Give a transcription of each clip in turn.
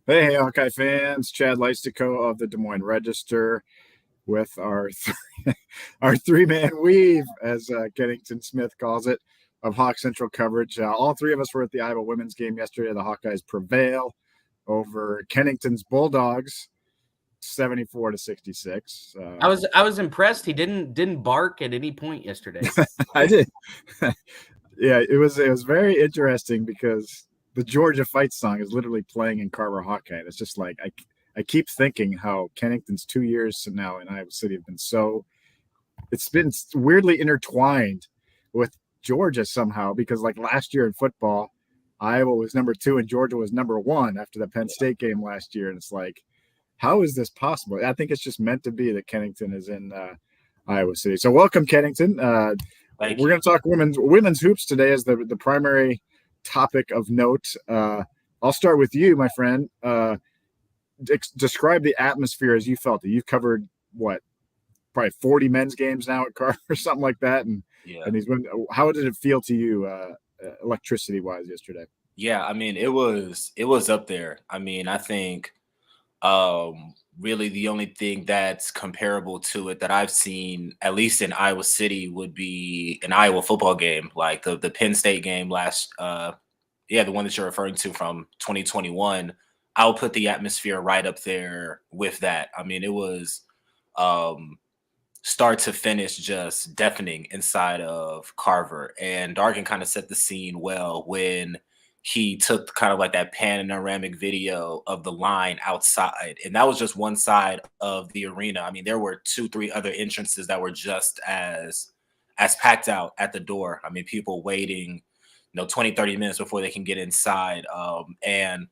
Hey, Hawkeye fans, Chad Leistikow of the Des Moines Register with our three-man weave, as Kennington Smith calls it, of Hawk Central coverage. All three of us were at the Iowa women's game yesterday. The Hawkeyes prevail over Kennington's Bulldogs, 74-66. I was impressed. He didn't bark at any point yesterday. I did. Yeah, it was very interesting because the Georgia Fight song is literally playing in Carver Hawkeye. And it's just like I keep thinking how Kennington's 2 years now in Iowa City have been it's been weirdly intertwined with Georgia somehow, because like last year in football, Iowa was number 2 and Georgia was number 1 after the Penn State game last year. And it's like, how is this possible? I think it's just meant to be that Kennington is in Iowa City. So welcome, Kennington. We're going to talk women's hoops today as the primary topic of note. I'll start with you, my friend. Describe the atmosphere as you felt it. You've covered what, probably 40 men's games now at Carver or something like that. And how did it feel to you, electricity wise, yesterday? Yeah, I mean, it was up there. I mean, I think really the only thing that's comparable to it that I've seen, at least in Iowa City, would be an Iowa football game, like the Penn State game last the one that you're referring to from 2021. I'll put the atmosphere right up there with that. I mean, it was start to finish just deafening inside of Carver, and Dargan kind of set the scene well when he took kind of like that panoramic video of the line outside. And that was just one side of the arena. I mean, there were 2-3 other entrances that were just as packed out at the door. I mean, people waiting, 20, 30 minutes before they can get inside. And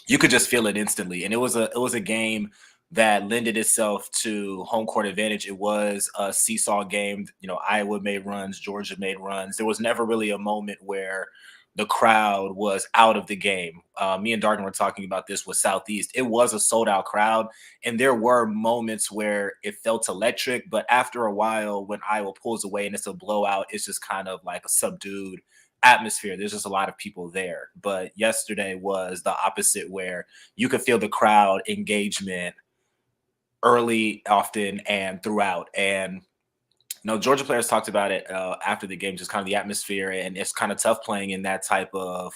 you could just feel it instantly. And it was a game that lended itself to home court advantage. It was a seesaw game. Iowa made runs, Georgia made runs. There was never really a moment where the crowd was out of the game. Me and Dargan were talking about this with Southeast. It was a sold-out crowd, and there were moments where it felt electric, but after a while, when Iowa pulls away and it's a blowout, it's just kind of like a subdued atmosphere. There's just a lot of people there. But yesterday was the opposite, where you could feel the crowd engagement early, often, and throughout. And Georgia players talked about it after the game, just kind of the atmosphere, and it's kind of tough playing in that type of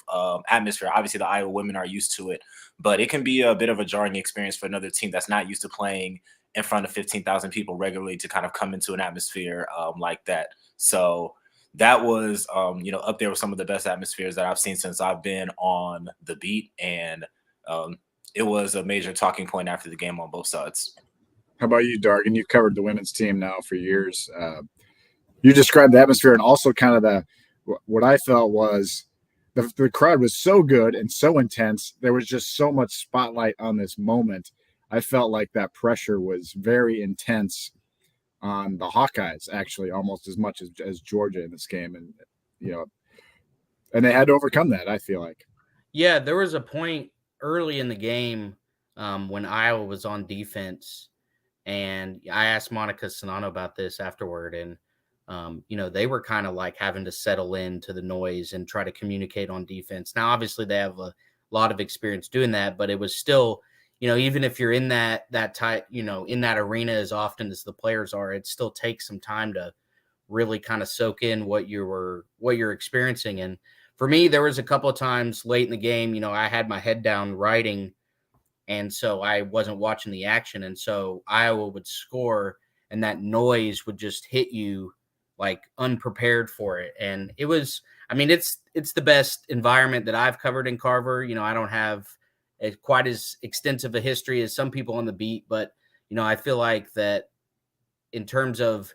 atmosphere. Obviously, the Iowa women are used to it, but it can be a bit of a jarring experience for another team that's not used to playing in front of 15,000 people regularly to kind of come into an atmosphere like that. So that was, up there with some of the best atmospheres that I've seen since I've been on the beat, and it was a major talking point after the game on both sides. How about you, Dargan? You've covered the women's team now for years. You described the atmosphere, and also kind of what I felt was the crowd was so good and so intense. There was just so much spotlight on this moment. I felt like that pressure was very intense on the Hawkeyes, actually, almost as much as Georgia in this game. And, and they had to overcome that, I feel like. Yeah, there was a point early in the game when Iowa was on defense. And I asked Monica Sonano about this afterward, and, they were kind of like having to settle into the noise and try to communicate on defense. Now, obviously, they have a lot of experience doing that, but it was still, even if you're in that type, in that arena as often as the players are, it still takes some time to really kind of soak in what you're experiencing. And for me, there was a couple of times late in the game, I had my head down writing, and so I wasn't watching the action. And so Iowa would score, and that noise would just hit you like unprepared for it. And it was, it's the best environment that I've covered in Carver. I don't have quite as extensive a history as some people on the beat, but, I feel like that in terms of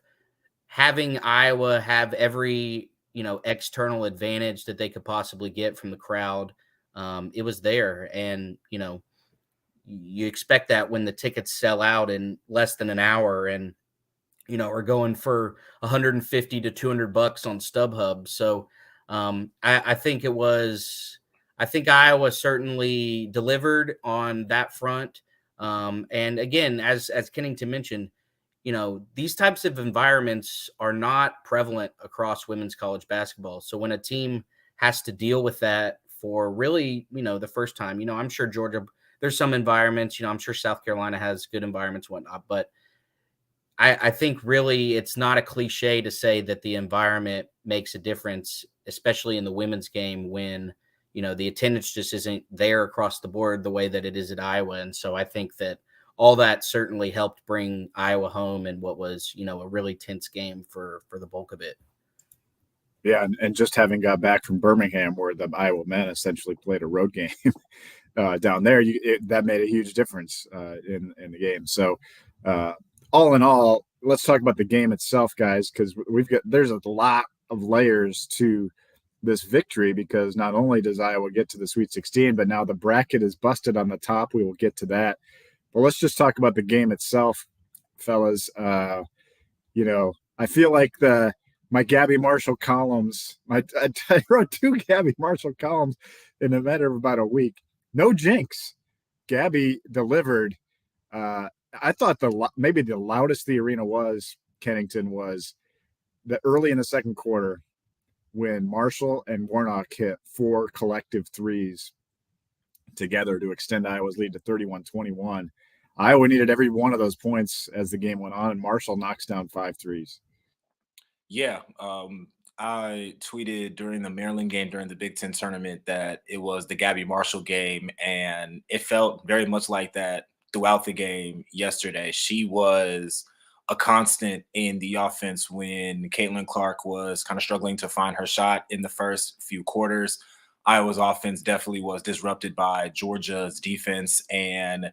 having Iowa have every, external advantage that they could possibly get from the crowd, it was there. And, you expect that when the tickets sell out in less than an hour and, are going for $150 to $200 on StubHub. So I think Iowa certainly delivered on that front. And again, as Kennington mentioned, these types of environments are not prevalent across women's college basketball. So when a team has to deal with that for really, the first time. I'm sure Georgia, there's some environments, I'm sure South Carolina has good environments, whatnot, but I think really it's not a cliche to say that the environment makes a difference, especially in the women's game when, the attendance just isn't there across the board the way that it is at Iowa. And so I think that all that certainly helped bring Iowa home in what was, a really tense game for the bulk of it. Yeah, and just having got back from Birmingham, where the Iowa men essentially played a road game down there, that made a huge difference in the game. So, all in all, let's talk about the game itself, guys, because there's a lot of layers to this victory, because not only does Iowa get to the Sweet 16, but now the bracket is busted on the top. We will get to that. But let's just talk about the game itself, fellas. I feel like my Gabby Marshall columns, I wrote 2 Gabby Marshall columns in a matter of about a week. No jinx. Gabby delivered. I thought maybe the loudest the arena was, Kennington, was early in the second quarter when Marshall and Warnock hit 4 collective threes together to extend Iowa's lead to 31-21. Iowa needed every one of those points as the game went on, and Marshall knocks down 5 threes. Yeah. I tweeted during the Maryland game during the Big Ten tournament that it was the Gabby Marshall game, and it felt very much like that throughout the game yesterday. She was a constant in the offense when Caitlin Clark was kind of struggling to find her shot in the first few quarters. Iowa's offense definitely was disrupted by Georgia's defense, and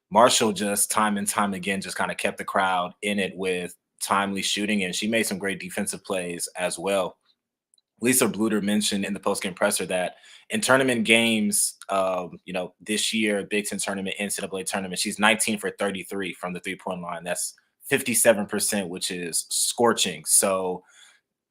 Marshall just time and time again just kind of kept the crowd in it with timely shooting, and she made some great defensive plays as well. Lisa Bluder mentioned in the postgame presser that in tournament games, this year, Big Ten tournament, NCAA tournament, she's 19 for 33 from the three-point line. That's 57%, which is scorching. So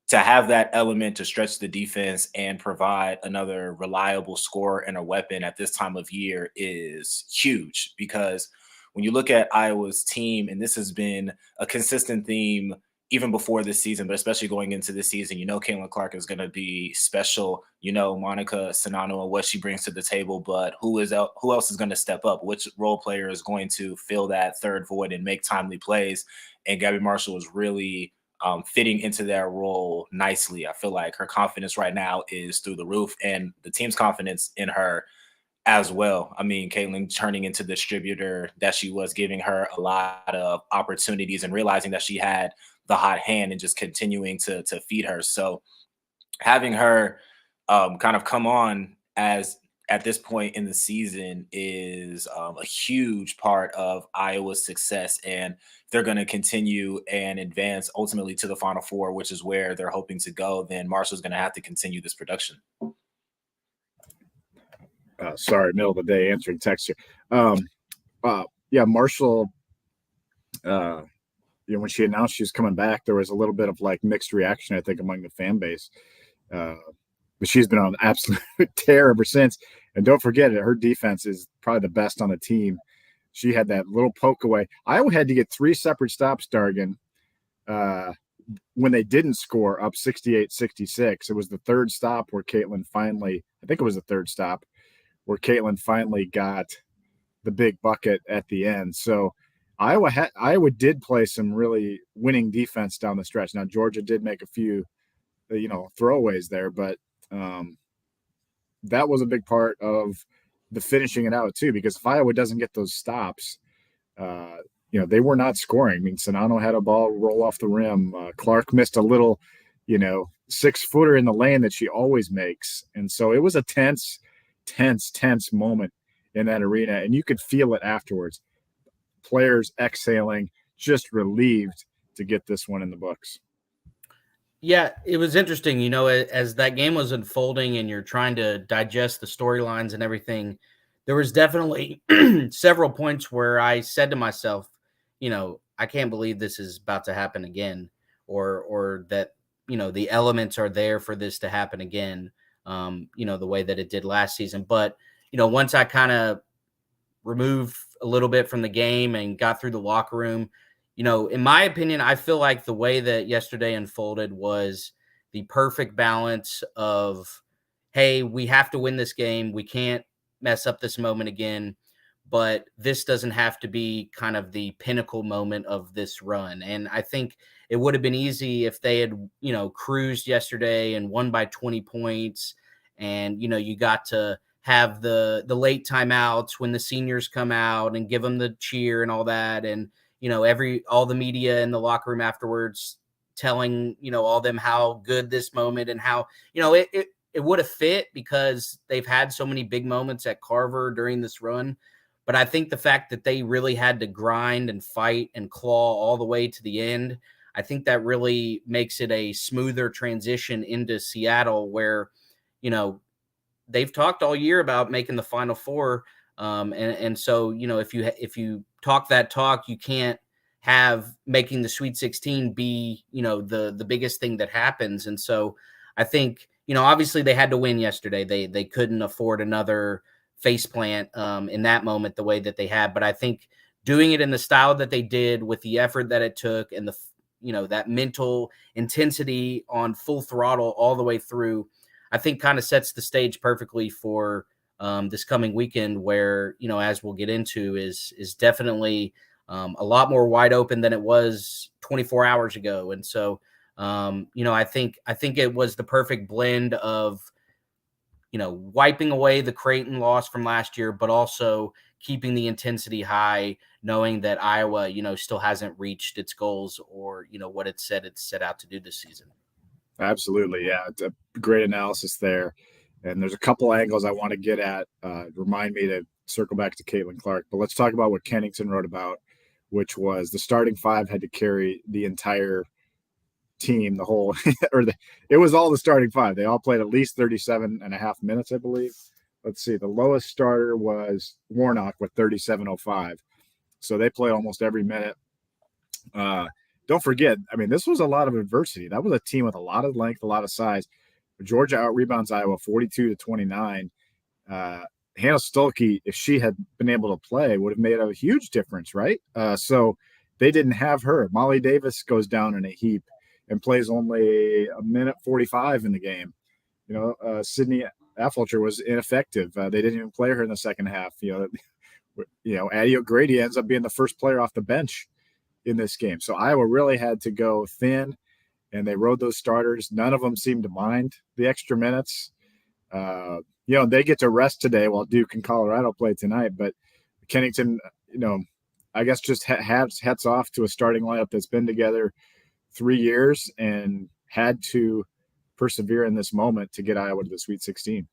to have that element to stretch the defense and provide another reliable scorer and a weapon at this time of year is huge, because when you look at Iowa's team, and this has been a consistent theme even before this season, but especially going into this season, Caitlin Clark is going to be special. Monica Sinano and what she brings to the table, but who else is going to step up? Which role player is going to fill that third void and make timely plays? And Gabby Marshall is really fitting into that role nicely. I feel like her confidence right now is through the roof, and the team's confidence in her as well. I mean, Caitlin turning into the distributor that she was, giving her a lot of opportunities and realizing that she had the hot hand and just continuing to feed her. So having her kind of come on as at this point in the season is a huge part of Iowa's success. And they're going to continue and advance ultimately to the Final Four, which is where they're hoping to go. Then Marshall's going to have to continue this production. Sorry, middle of the day answering text here. Marshall, when she announced she was coming back, there was a little bit of like mixed reaction, I think, among the fan base. But she's been on an absolute tear ever since. And don't forget it, her defense is probably the best on the team. She had that little poke away. Iowa had to get 3 separate stops, Dargan, when they didn't score up 68-66. It was the third stop where Caitlin finally got the big bucket at the end. So Iowa did play some really winning defense down the stretch. Now, Georgia did make a few, throwaways there, but that was a big part of the finishing it out too, because if Iowa doesn't get those stops, they were not scoring. I mean, Sinano had a ball roll off the rim. Clark missed a little, 6-footer in the lane that she always makes. And so it was a tense moment in that arena. And you could feel it afterwards. Players exhaling, just relieved to get this one in the books. Yeah, it was interesting, as that game was unfolding and you're trying to digest the storylines and everything, there was definitely several points where I said to myself, I can't believe this is about to happen again, or that, the elements are there for this to happen again, the way that it did last season. But, once I kind of removed a little bit from the game and got through the locker room, in my opinion, I feel like the way that yesterday unfolded was the perfect balance of, hey, we have to win this game. We can't mess up this moment again. But this doesn't have to be kind of the pinnacle moment of this run. And I think it would have been easy if they had, cruised yesterday and won by 20 points. And, you got to have the late timeouts when the seniors come out and give them the cheer and all that. And, all the media in the locker room afterwards telling, all them how good this moment and how, it would have fit because they've had so many big moments at Carver during this run. But I think the fact that they really had to grind and fight and claw all the way to the end, I think that really makes it a smoother transition into Seattle where, they've talked all year about making the Final Four. And so, if you talk that talk, you can't have making the Sweet 16 be, the biggest thing that happens. And so I think, obviously they had to win yesterday. They couldn't afford another faceplant in that moment the way that they had. But I think doing it in the style that they did with the effort that it took and that mental intensity on full throttle all the way through, I think kind of sets the stage perfectly for this coming weekend where, as we'll get into is definitely a lot more wide open than it was 24 hours ago. And so, I think it was the perfect blend of, wiping away the Creighton loss from last year, but also keeping the intensity high, knowing that Iowa, still hasn't reached its goals or, what it's set out to do this season. Absolutely. Yeah. It's a great analysis there. And there's a couple angles I want to get at. Remind me to circle back to Caitlin Clark, but let's talk about what Kennington wrote about, which was the starting five had to carry the entire team, the whole, it was all the starting five. They all played at least 37 and a half minutes, I believe. Let's see. The lowest starter was Warnock with 37.05. So they played almost every minute. Don't forget, I mean, this was a lot of adversity. That was a team with a lot of length, a lot of size. Georgia out-rebounds Iowa 42-29. Hannah Stolke, if she had been able to play, would have made a huge difference, right? So they didn't have her. Molly Davis goes down in a heap and plays only a minute 45 in the game. Sydney Affolter was ineffective. They didn't even play her in the second half. Addie O'Grady ends up being the first player off the bench in this game. So Iowa really had to go thin, and they rode those starters. None of them seemed to mind the extra minutes. They get to rest today while Duke and Colorado play tonight. But Kennington, I guess just hats off to a starting lineup that's been together 3 years and had to persevere in this moment to get Iowa to the Sweet 16.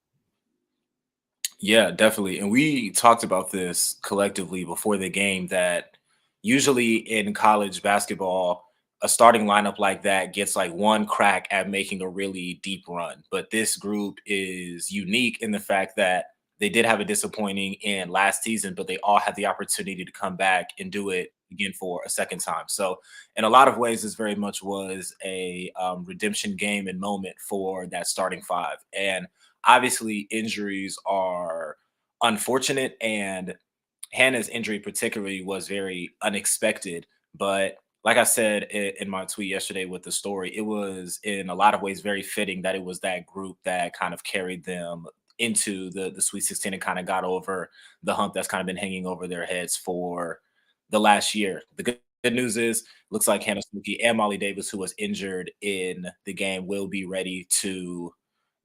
Yeah, definitely. And we talked about this collectively before the game that usually in college basketball, a starting lineup like that gets like one crack at making a really deep run. But this group is unique in the fact that they did have a disappointing end last season, but they all had the opportunity to come back and do it again for a second time. So in a lot of ways, this very much was a redemption game and moment for that starting five. And obviously injuries are unfortunate, and Hannah's injury particularly was very unexpected. But like I said in my tweet yesterday with the story, it was in a lot of ways very fitting that it was that group that kind of carried them into the Sweet 16 and kind of got over the hump that's kind of been hanging over their heads for the last year. The good news is, looks like Hannah Stolke and Molly Davis, who was injured in the game, will be ready to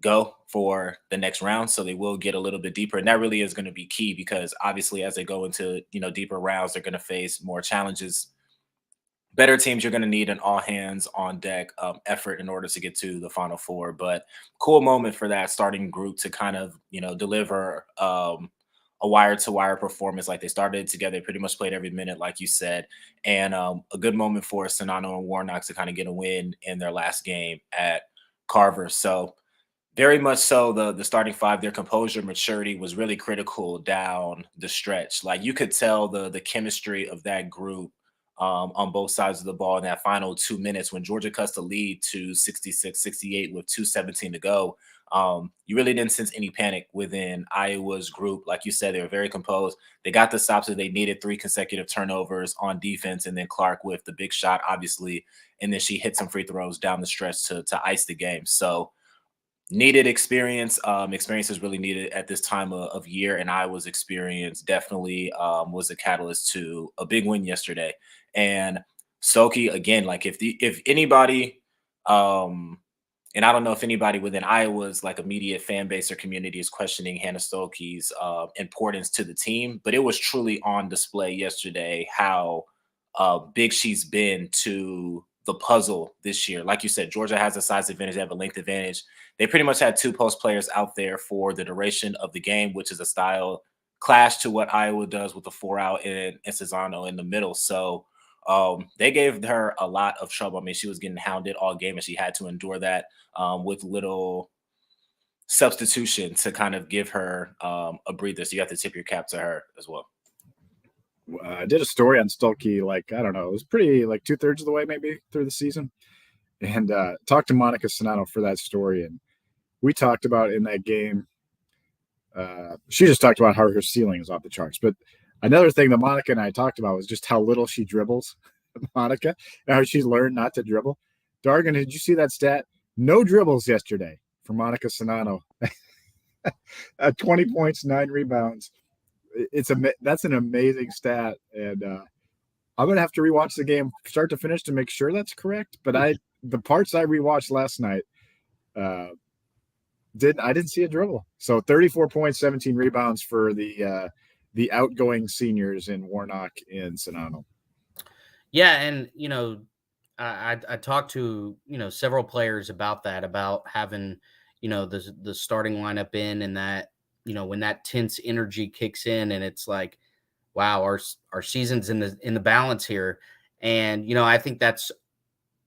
go for the next round. So they will get a little bit deeper. And that really is going to be key because obviously as they go into, deeper rounds, they're going to face more challenges. Better teams, you're going to need an all hands on deck effort in order to get to the Final Four. But cool moment for that starting group to kind of, deliver a wire to wire performance. Like they started together, pretty much played every minute, like you said. And a good moment for Sonano and Warnock to kind of get a win in their last game at Carver. So very much so the starting five, their composure, maturity was really critical down the stretch. Like you could tell the chemistry of that group on both sides of the ball in that final 2 minutes when Georgia cuts the lead to 66-68 with 2:17 to go. You really didn't sense any panic within Iowa's group. Like you said, they were very composed. They got the stops that they needed, 3 consecutive turnovers on defense, and then Clark with the big shot, obviously, and then she hit some free throws down the stretch to ice the game. So needed experience. Experience is really needed at this time of year, and Iowa's experience definitely was a catalyst to a big win yesterday. And Stokey, again, like if anybody, and I don't know if anybody within Iowa's like immediate fan base or community is questioning Hannah Stokey's importance to the team, but it was truly on display yesterday how big she's been to the puzzle this year. Like you said, Georgia has a size advantage, they have a length advantage. They pretty much had two post players out there for the duration of the game, which is a style clash to what Iowa does with the 4-out and Cesano in the middle. So they gave her a lot of trouble. I mean, she was getting hounded all game, and she had to endure that with little substitution to kind of give her a breather. So you have to tip your cap to her as well. I did a story on Stokey, like, I don't know, it was pretty like 2/3 of the way maybe through the season, and talked to Monica Sonano for that story. And we talked about in that game, she just talked about how her ceiling is off the charts. But another thing that Monica and I talked about was just how little she dribbles. Monica, and how she's learned not to dribble. Dargan, did you see that stat? No dribbles yesterday for Monica Sonano. 20 points, 9 rebounds. That's an amazing stat, and I'm gonna have to rewatch the game start to finish to make sure that's correct. But the parts I rewatched last night, I didn't see a dribble. So 34 points, 17 rebounds for the outgoing seniors in Warnock and Sonano. Yeah, and I talked to several players about that, about having the starting lineup in, and that when that tense energy kicks in, and it's like, wow, our season's in the balance here. And I think that's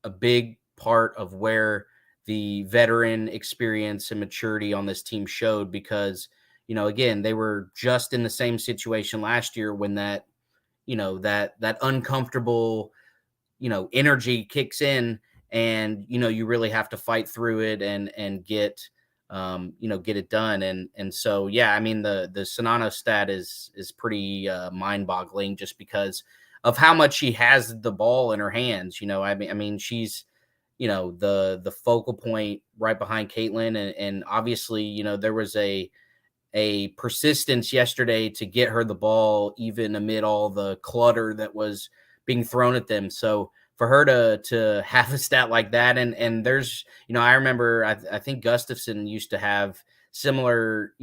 a big part of where the veteran experience and maturity on this team showed, because again, they were just in the same situation last year when that that uncomfortable energy kicks in, and you really have to fight through it and get get it done. And so, yeah, I mean, the Sonano stat is pretty mind-boggling, just because of how much she has the ball in her hands. I mean she's the focal point right behind Caitlin, and obviously there was a persistence yesterday to get her the ball, even amid all the clutter that was being thrown at them. So for her to have a stat like that, and there's, I remember, I think Gustafson used to have similar,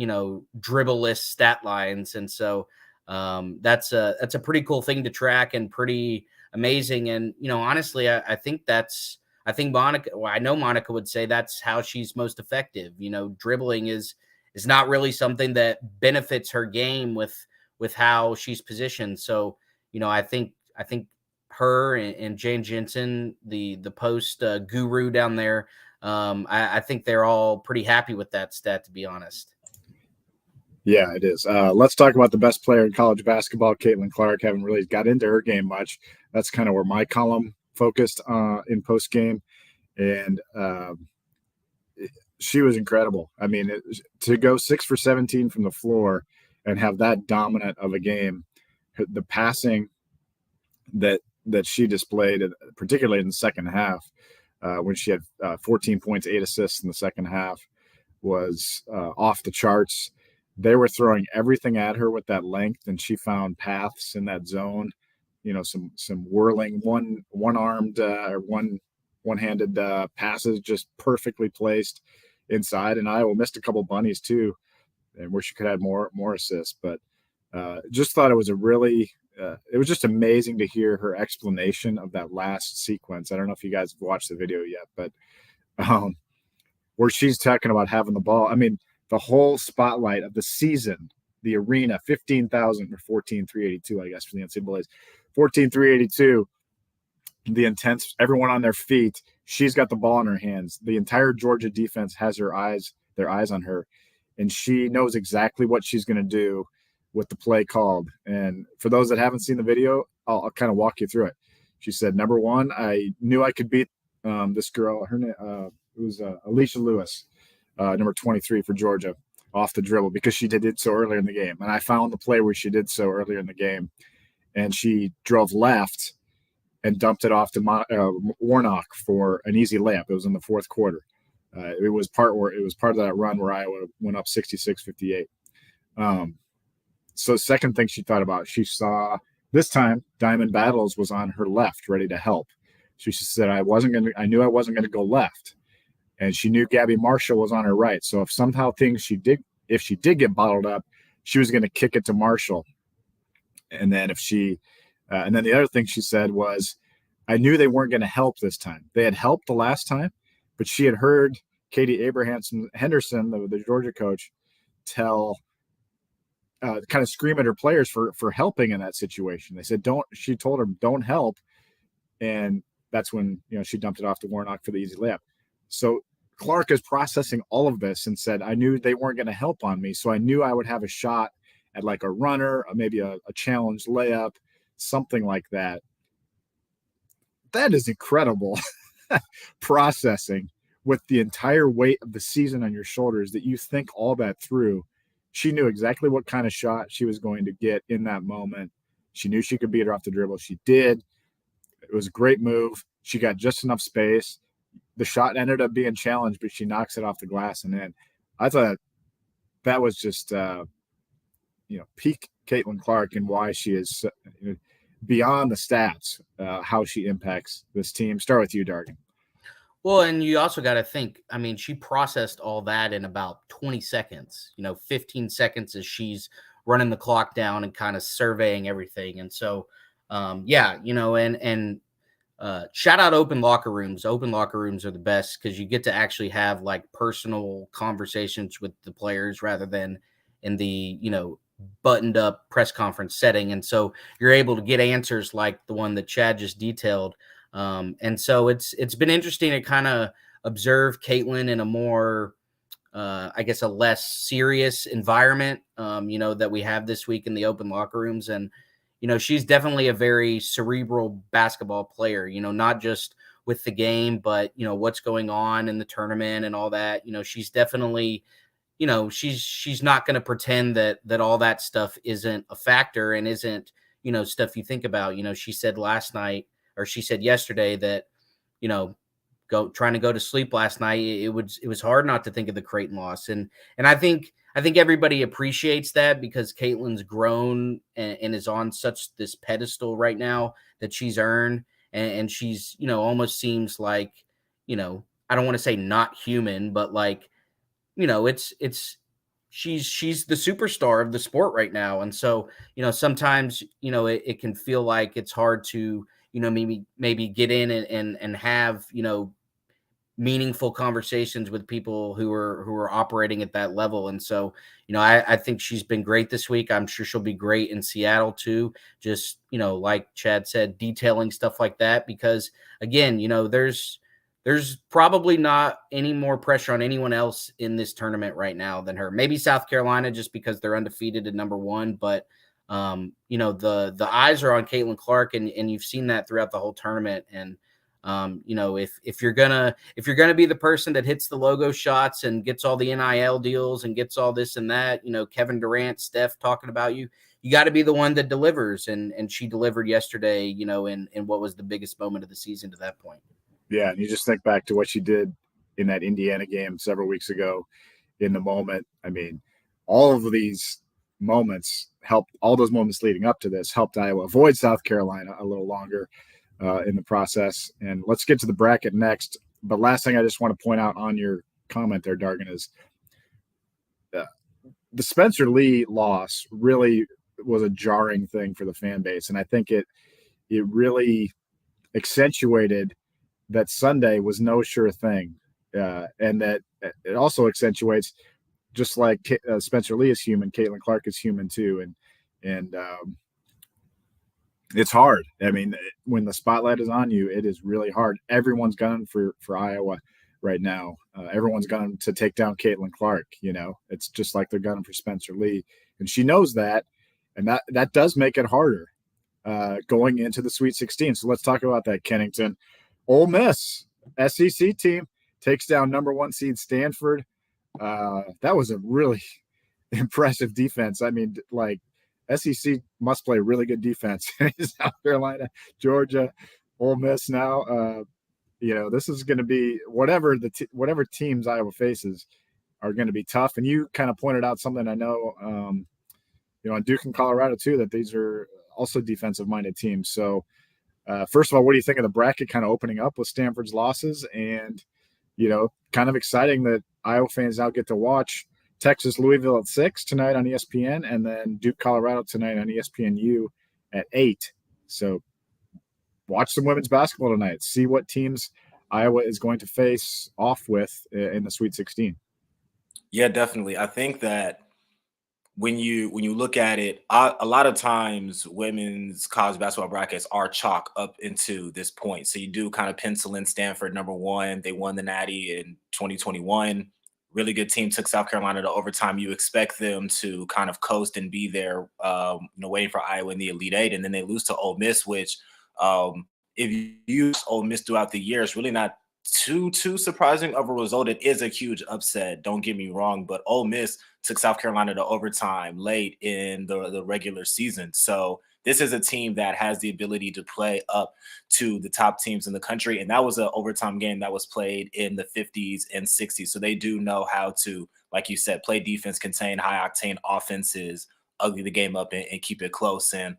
dribble-less stat lines. And so that's a pretty cool thing to track, and pretty amazing. And, honestly, I think Monica, well, I know Monica would say that's how she's most effective. Dribbling is not really something that benefits her game with how she's positioned. So, I think her and Jane Jensen, the post guru down there, I think they're all pretty happy with that stat, to be honest. Yeah, it is. Let's talk about the best player in college basketball, Caitlin Clark. Haven't really got into her game much. That's kind of where my column focused in post game, and she was incredible. I mean, to go 6 for 17 from the floor and have that dominant of a game, the passing that she displayed, particularly in the second half, when she had 14 points, 8 assists in the second half, was off the charts. They were throwing everything at her with that length, and she found paths in that zone. Some whirling one-armed or one-handed passes, just perfectly placed inside. And Iowa missed a couple bunnies too, and where she could have more assists. But just thought it was it was just amazing to hear her explanation of that last sequence. I don't know if you guys have watched the video yet, but where she's talking about having the ball. I mean, the whole spotlight of the season, the arena, 15,000 or 14,382, I guess, for the NCAAs, 14,382. The intense, everyone on their feet. She's got the ball in her hands. The entire Georgia defense has their eyes on her, and she knows exactly what she's going to do with the play called. And for those that haven't seen the video, I'll kind of walk you through it. She said, number one, I knew I could beat this girl. Her name was Alicia Lewis, number 23 for Georgia, off the dribble, because she did it so earlier in the game. And I found the play where she did so earlier in the game, and she drove left and dumped it off to Warnock for an easy layup. It was in the fourth quarter. It was part of that run where Iowa went up 66-58. So second thing she thought about, she saw this time Diamond Battles was on her left, ready to help. She said, I knew I wasn't gonna go left. And she knew Gabby Marshall was on her right. So if somehow if she did get bottled up, she was gonna kick it to Marshall. And then and then the other thing she said was, I knew they weren't gonna help this time. They had helped the last time, but she had heard Katie Henderson, the Georgia coach, kind of scream at her players for helping in that situation. They said, she told her, don't help. And that's when, she dumped it off to Warnock for the easy layup. So Clark is processing all of this and said, I knew they weren't going to help on me. So I knew I would have a shot at like a runner, or maybe a challenge layup, something like that. That is incredible processing with the entire weight of the season on your shoulders, that you think all that through. She knew exactly what kind of shot she was going to get in that moment. She knew she could beat her off the dribble. She did. It was a great move. She got just enough space. The shot ended up being challenged, but she knocks it off the glass and in. I thought that was just, peak Caitlin Clark, and why she is beyond the stats, how she impacts this team. Start with you, Dargan. Well, and you also got to think, she processed all that in about 20 seconds, 15 seconds as she's running the clock down and kind of surveying everything. And so, shout out open locker rooms. Open locker rooms are the best because you get to actually have like personal conversations with the players rather than in the, buttoned up press conference setting. And so you're able to get answers like the one that Chad just detailed. And so it's been interesting to kind of observe Caitlin in a more, a less serious environment, that we have this week in the open locker rooms. And, she's definitely a very cerebral basketball player, not just with the game, but, what's going on in the tournament and all that. She's definitely, she's not going to pretend that all that stuff isn't a factor and isn't, stuff you think about. She said she said yesterday that, trying to go to sleep last night, it was hard not to think of the Creighton loss. And I think everybody appreciates that because Caitlin's grown and is on such this pedestal right now that she's earned. And she's, almost seems like, I don't want to say not human, but like, she's the superstar of the sport right now. And so, sometimes, it can feel like it's hard to, maybe get in and have, meaningful conversations with people who are operating at that level. And so, I think she's been great this week. I'm sure she'll be great in Seattle too. Just, like Chad said, detailing stuff like that, because again, there's probably not any more pressure on anyone else in this tournament right now than her. Maybe South Carolina, just because they're undefeated at number one, but the eyes are on Caitlin Clark, and you've seen that throughout the whole tournament. And if you're gonna be the person that hits the logo shots and gets all the NIL deals and gets all this and that, Kevin Durant, Steph talking about you got to be the one that delivers. And she delivered yesterday, in what was the biggest moment of the season to that point. Yeah, and you just think back to what she did in that Indiana game several weeks ago in the moment. All of these moments all those moments leading up to this helped Iowa avoid South Carolina a little longer in the process. And let's get to the bracket next. But last thing I just want to point out on your comment there, Dargan, is the Spencer Lee loss really was a jarring thing for the fan base. And I think it really accentuated that Sunday was no sure thing. And that it also accentuates, just like Spencer Lee is human, Caitlin Clark is human too. And it's hard. When the spotlight is on you, it is really hard. Everyone's gunning for Iowa right now. Everyone's gunning to take down Caitlin Clark. It's just like they're gunning for Spencer Lee. And she knows that. And that does make it harder going into the Sweet 16. So let's talk about that. Kennington. Ole Miss, SEC team, takes down number 1 seed Stanford. That was a really impressive defense. SEC must play really good defense. South Carolina, Georgia, Ole Miss now. This is going to be whatever teams Iowa faces are going to be tough. And you kind of pointed out something I know, on Duke and Colorado too, that these are also defensive-minded teams. So, first of all, what do you think of the bracket kind of opening up with Stanford's losses? And, kind of exciting that Iowa fans now get to watch Texas Louisville at 6 tonight on ESPN, and then Duke Colorado tonight on ESPNU at 8. So watch some women's basketball tonight. See what teams Iowa is going to face off with in the Sweet 16. Yeah, definitely. I think that when you look at it, a lot of times women's college basketball brackets are chalk up into this point. So you do kind of pencil in Stanford number 1. They won the Natty in 2021. Really good team, took South Carolina to overtime. You expect them to kind of coast and be there, waiting for Iowa in the Elite Eight, and then they lose to Ole Miss, which if you use Ole Miss throughout the year, it's really not too surprising of a result. It is a huge upset, don't get me wrong, but Ole Miss took South Carolina to overtime late in the regular season. So this is a team that has the ability to play up to the top teams in the country. And that was an overtime game that was played in the 50s and 60s. So they do know how to, like you said, play defense, contain high octane offenses, ugly the game up and keep it close. And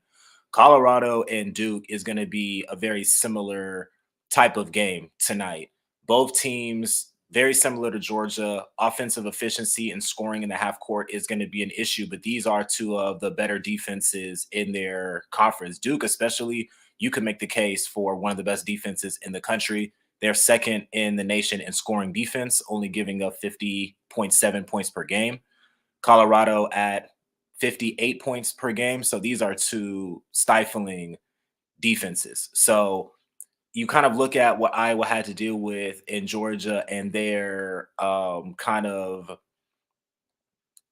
Colorado and Duke is going to be a very similar type of game tonight. Both teams, very similar to Georgia. Offensive efficiency and scoring in the half court is going to be an issue, but these are two of the better defenses in their conference. Duke, especially, you could make the case for one of the best defenses in the country. They're second in the nation in scoring defense, only giving up 50.7 points per game. Colorado at 58 points per game. So these are two stifling defenses. So you kind of look at what Iowa had to deal with in Georgia and their kind of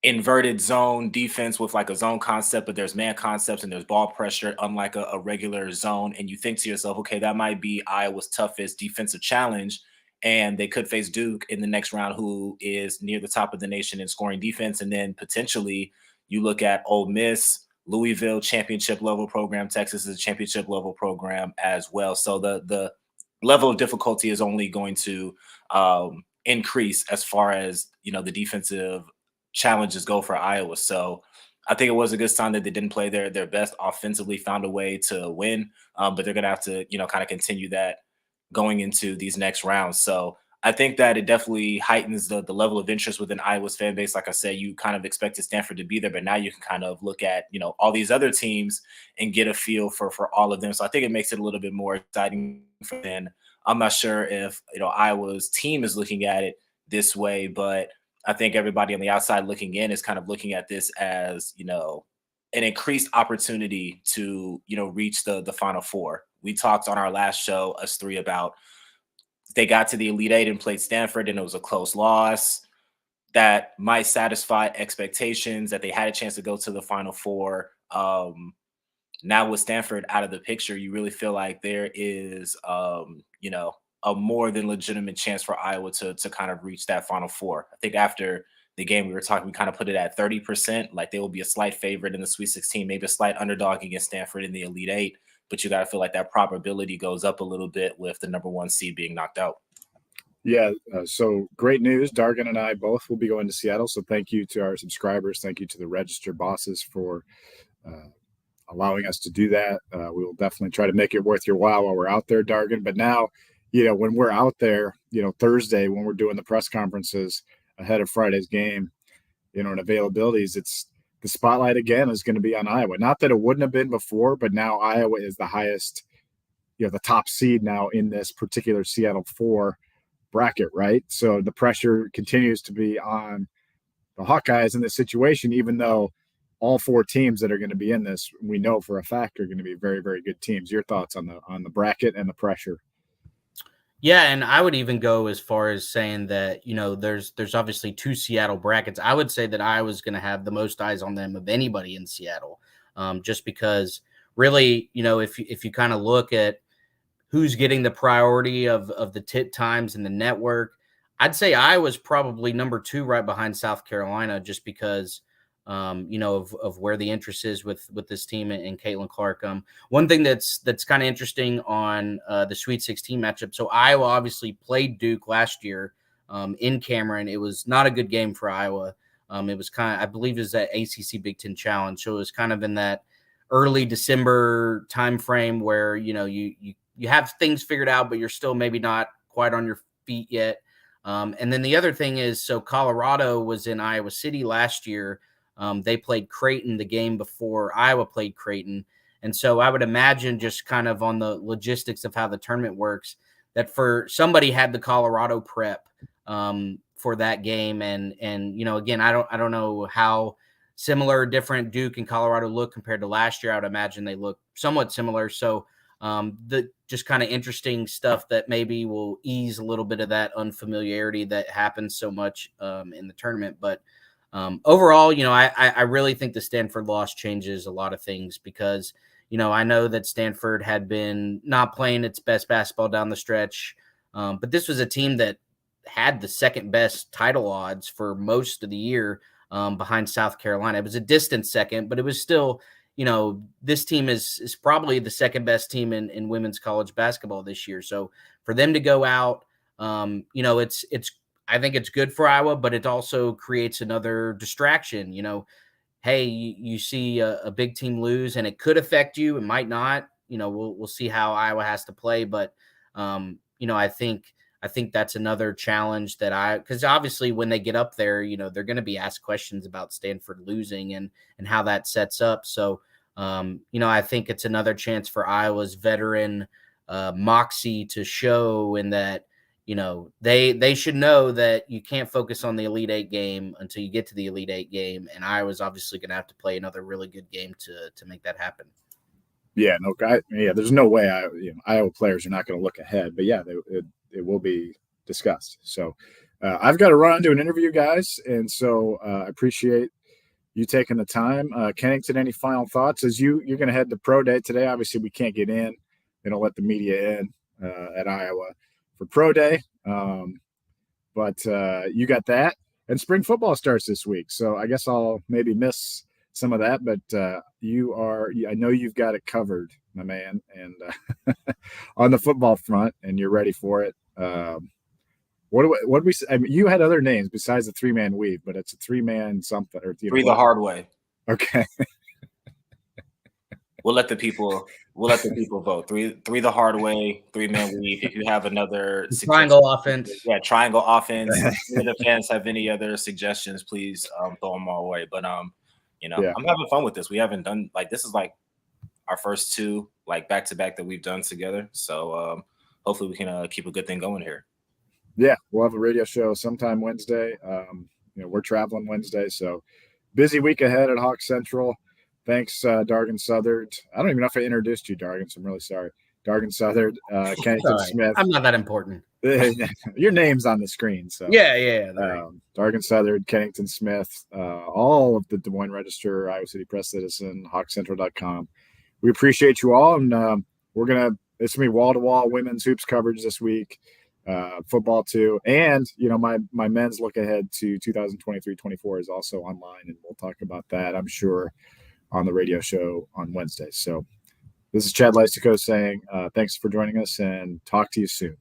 inverted zone defense with like a zone concept, but there's man concepts and there's ball pressure, unlike a regular zone. And you think to yourself, okay, that might be Iowa's toughest defensive challenge. And they could face Duke in the next round, who is near the top of the nation in scoring defense. And then potentially you look at Ole Miss, Louisville, championship level program. Texas is a championship level program as well. So the level of difficulty is only going to increase as far as, the defensive challenges go for Iowa. So I think it was a good sign that they didn't play their best offensively, found a way to win. But they're going to have to, kind of continue that going into these next rounds. So I think that it definitely heightens the level of interest within Iowa's fan base. Like I said, you kind of expected Stanford to be there, but now you can kind of look at, all these other teams and get a feel for all of them. So I think it makes it a little bit more exciting for them. I'm not sure if, Iowa's team is looking at it this way, but I think everybody on the outside looking in is kind of looking at this as, an increased opportunity to, reach the Final Four. We talked on our last show, us three, about they got to the Elite Eight and played Stanford, and it was a close loss that might satisfy expectations that they had a chance to go to the Final Four. Now with Stanford out of the picture, you really feel like there is, a more than legitimate chance for Iowa to kind of reach that Final Four. I think after the game we kind of put it at 30%, like they will be a slight favorite in the Sweet 16, maybe a slight underdog against Stanford in the Elite Eight. But you got to feel like that probability goes up a little bit with the number 1 seed being knocked out. Yeah, so great news. Dargan and I both will be going to Seattle. So thank you to our subscribers. Thank you to the registered bosses for allowing us to do that. We will definitely try to make it worth your while we're out there, Dargan. But now, when we're out there, Thursday, when we're doing the press conferences ahead of Friday's game, and availabilities, it's the spotlight again is going to be on Iowa. Not that it wouldn't have been before, but now Iowa is the highest, the top seed now in this particular Seattle 4 bracket, right? So the pressure continues to be on the Hawkeyes in this situation, even though all 4 teams that are going to be in this, we know for a fact, are going to be very, very good teams. Your thoughts on the bracket and the pressure? Yeah, and I would even go as far as saying that, there's obviously 2 Seattle brackets. I would say that Iowa's going to have the most eyes on them of anybody in Seattle, just because really, if you kind of look at who's getting the priority of the tip times in the network, I'd say Iowa's probably number 2 right behind South Carolina, just because of where the interest is with this team and Caitlin Clark. One thing that's kind of interesting on the Sweet 16 matchup. So Iowa obviously played Duke last year in Cameron. It was not a good game for Iowa. It was kind of, I believe, is that ACC Big Ten Challenge. So it was kind of in that early December timeframe where you have things figured out, but you're still maybe not quite on your feet yet. And then the other thing is, so Colorado was in Iowa City last year. They played Creighton the game before Iowa played Creighton. And so I would imagine, just kind of on the logistics of how the tournament works, that for somebody had the Colorado prep for that game. And again, I don't know how similar or different Duke and Colorado look compared to last year. I would imagine they look somewhat similar. So the just kind of interesting stuff that maybe will ease a little bit of that unfamiliarity that happens so much in the tournament. But overall, I really think the Stanford loss changes a lot of things, because, I know that Stanford had been not playing its best basketball down the stretch, but this was a team that had the second best title odds for most of the year behind South Carolina. It was a distant second, but it was still, this team is probably the second best team in women's college basketball this year. So for them to go out, it's I think it's good for Iowa, but it also creates another distraction. Hey, you see a big team lose, and it could affect you. It might not. We'll see how Iowa has to play, but I think that's another challenge because obviously when they get up there, they're going to be asked questions about Stanford losing and how that sets up. So, I think it's another chance for Iowa's veteran moxie to show, in that, they should know that you can't focus on the Elite Eight game until you get to the Elite Eight game. And Iowa's obviously going to have to play another really good game to make that happen. Yeah, there's no way Iowa players are not going to look ahead, but yeah, it will be discussed. So I've got to run to an interview, guys. And so I appreciate you taking the time. Kennington, any final thoughts as you're going to head to Pro Day today? Obviously we can't get in. They don't let the media in at Iowa for Pro Day. But you got that, and spring football starts this week. So I guess I'll maybe miss some of that, but I know you've got it covered, my man, and on the football front, and you're ready for it. What we? I mean, you had other names besides the 3-man weave, but it's a 3-man something or three the hard way. Okay. We'll let the people vote. Three the hard way, 3-man weave. If you have another triangle offense, triangle offense. If the fans have any other suggestions, please throw them our way. But I'm having fun with this. We haven't done this is our first 2 back-to-back that we've done together. So hopefully we can keep a good thing going here. Yeah, we'll have a radio show sometime Wednesday. We're traveling Wednesday, so busy week ahead at Hawk Central. Thanks, Dargan Southard. I don't even know if I introduced you, Dargan, so I'm really sorry. Dargan Southard, Kennington Smith. I'm not that important. Your name's on the screen. So yeah. Dargan Southard, Kennington Smith, all of the Des Moines Register, Iowa City Press Citizen, HawkCentral.com. We appreciate you all, and it's going to be wall-to-wall women's hoops coverage this week, football too. And, my men's look ahead to 2023-24 is also online, and we'll talk about that, I'm sure, on the radio show on Wednesday. So this is Chad Leistikow saying thanks for joining us, and talk to you soon.